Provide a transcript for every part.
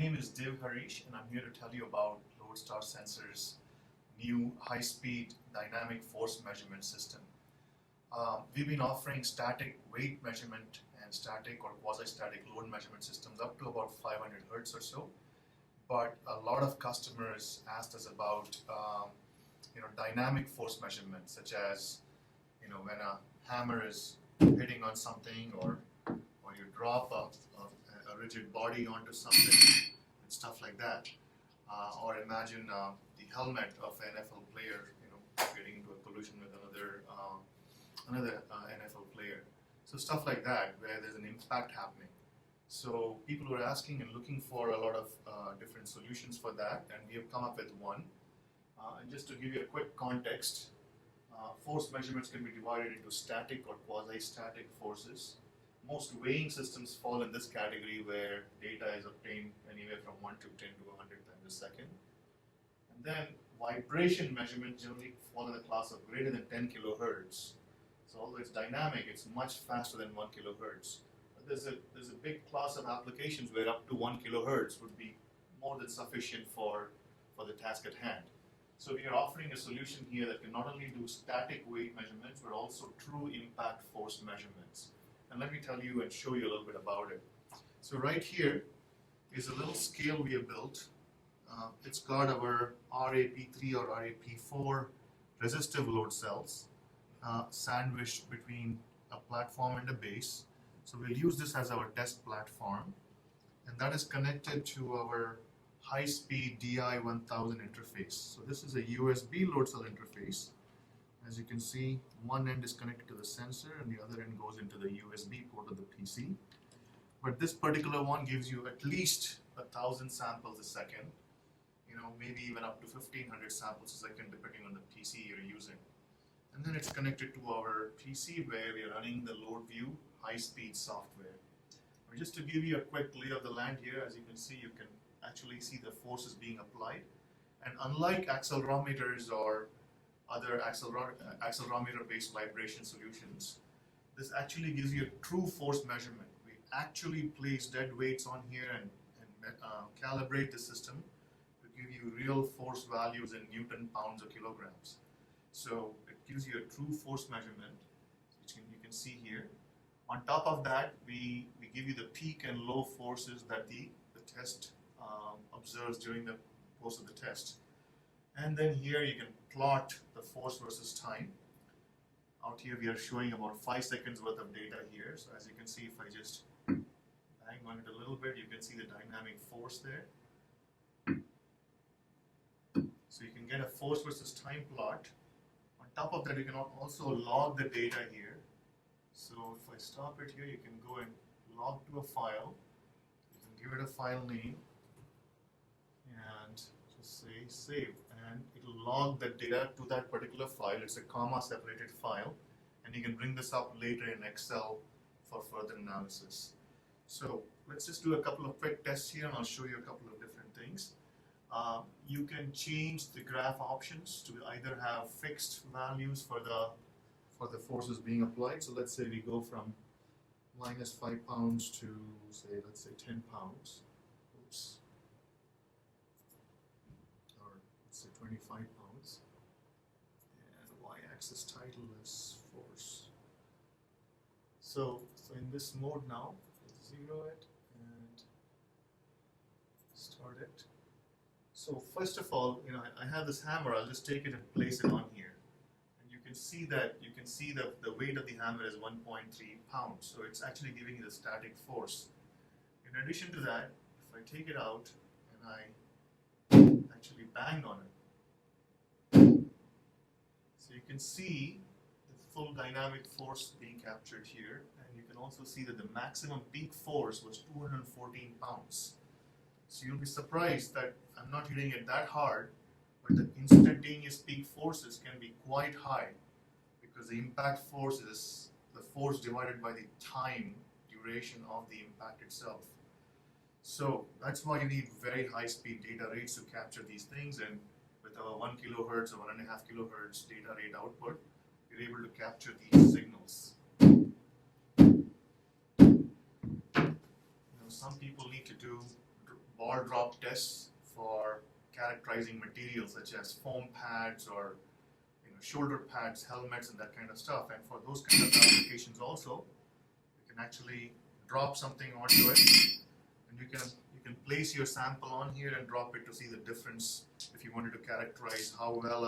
name is Dev Harish, and I'm here to tell you about Loadstar Sensors' new high-speed dynamic force measurement system. We've been offering static weight measurement and static or quasi-static load measurement systems up to about 500 hertz or so, but a lot of customers asked us about dynamic force measurements, such as when a hammer is hitting on something, or you drop a rigid body onto something and stuff like that. Or imagine the helmet of an NFL player, getting into a collision with another NFL player. So stuff like that, where there's an impact happening. So people were asking and looking for a lot of different solutions for that, and we have come up with one. And just to give you a quick context, force measurements can be divided into static or quasi-static forces. Most weighing systems fall in this category, where data is obtained anywhere from 1 to 10 to 100 times a second. And then vibration measurements generally fall in the class of greater than 10 kilohertz. So although it's dynamic, it's much faster than 1 kilohertz. But there's a big class of applications where up to 1 kilohertz would be more than sufficient for the task at hand. So we are offering a solution here that can not only do static weight measurements, but also true impact force measurements. And let me tell you and show you a little bit about it. So right here is a little scale we have built. It's got our RAP3 or RAP4 resistive load cells sandwiched between a platform and a base. So we'll use this as our test platform, and that is connected to our high-speed DI-1000 interface. So this is a USB load cell interface. As you can see, one end is connected to the sensor and the other end goes into the USB port of the PC. But this particular one gives you at least 1,000 samples a second, maybe even up to 1,500 samples a second depending on the PC you're using. And then it's connected to our PC, where we're running the LoadVUE high-speed software. But just to give you a quick lay of the land here, as you can see, you can actually see the forces being applied. And unlike accelerometers or other accelerometer-based vibration solutions, this actually gives you a true force measurement. We actually place dead weights on here and calibrate the system to give you real force values in Newton, pounds, or kilograms. So it gives you a true force measurement, which you can see here. On top of that, we give you the peak and low forces that the test observes during the course of the test. And then here you can plot the force versus time. Out here we are showing about 5 seconds worth of data here. So as you can see, if I just bang on it a little bit, you can see the dynamic force there. So you can get a force versus time plot. On top of that, you can also log the data here. So if I stop it here, you can go and log to a file. You can give it a file name and just say save, and it will log the data to that particular file. It's a comma separated file, and you can bring this up later in Excel for further analysis. So let's just do a couple of quick tests here, and I'll show you a couple of different things. You can change the graph options to either have fixed values for the forces being applied. So let's say we go from minus 5 pounds to, let's say 10 pounds. Oops. Or let's say 25 pounds. And the y-axis title is force. So in this mode now, let's zero it and start it. So first of all, I have this hammer. I'll just take it and place it on here. And you can see that the weight of the hammer is 1.3 pounds. So it's actually giving you the static force. In addition to that, if I take it out and I actually bang on it, so you can see the full dynamic force being captured here. And you can also see that the maximum peak force was 214 pounds. So you'll be surprised that I'm not hitting it that hard, but the instantaneous peak forces can be quite high, because the impact force is the force divided by the time duration of the impact itself. So that's why you need very high speed data rates to capture these things, and with our 1 kilohertz or 1.5 kilohertz data rate output, you're able to capture these signals. Some people need to do ball drop tests for characterizing materials such as foam pads or shoulder pads, helmets, and that kind of stuff. And for those kind of applications also, you can actually drop something onto it, and you can place your sample on here and drop it to see the difference if you wanted to characterize how well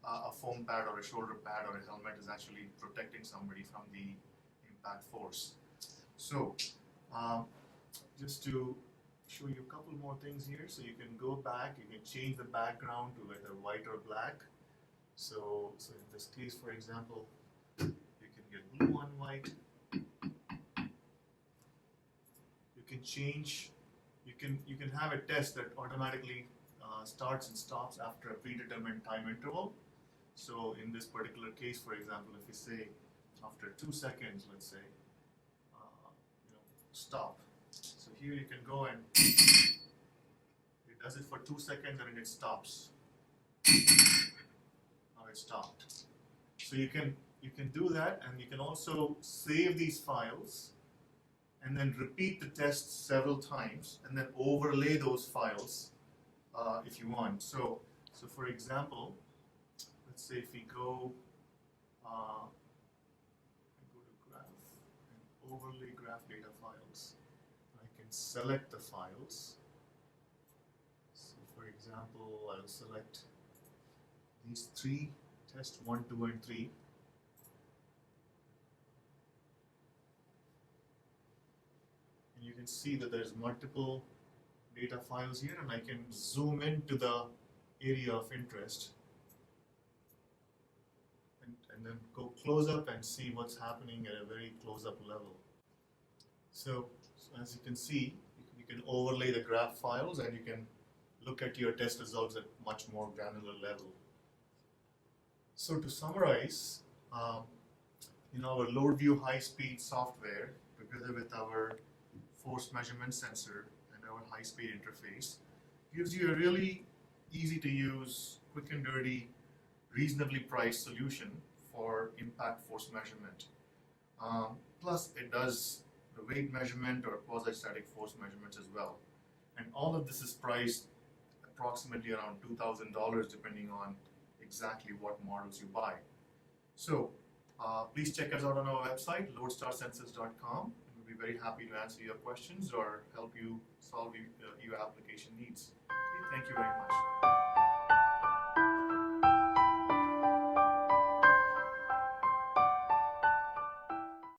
a foam pad or a shoulder pad or a helmet is actually protecting somebody from the impact force. So just to show you a couple more things here, so you can go back, you can change the background to either white or black. So in this case, for example, you can get blue on white. You can change. You can have a test that automatically starts and stops after a predetermined time interval. So in this particular case, for example, if we say after 2 seconds, let's say, stop. So here you can go and it does it for 2 seconds and then it stops. Stopped. So you can do that, and you can also save these files and then repeat the test several times and then overlay those files if you want. So for example, let's say if we go to graph and overlay graph data files, I can select the files. So for example, I'll select these 3, test 1, 2, and 3. And you can see that there's multiple data files here, and I can zoom into the area of interest and then go close up and see what's happening at a very close up level. So as you can see, you can overlay the graph files and you can look at your test results at much more granular level. So to summarize, our LoadVUE high-speed software, together with our force measurement sensor and our high-speed interface, gives you a really easy-to-use, quick and dirty, reasonably priced solution for impact force measurement. Plus, it does the weight measurement or quasi-static force measurements as well. And all of this is priced approximately around $2,000, depending on exactly what models you buy. So please check us out on our website, loadstarsensors.com. We'll be very happy to answer your questions or help you solve your application needs. Okay, thank you very much.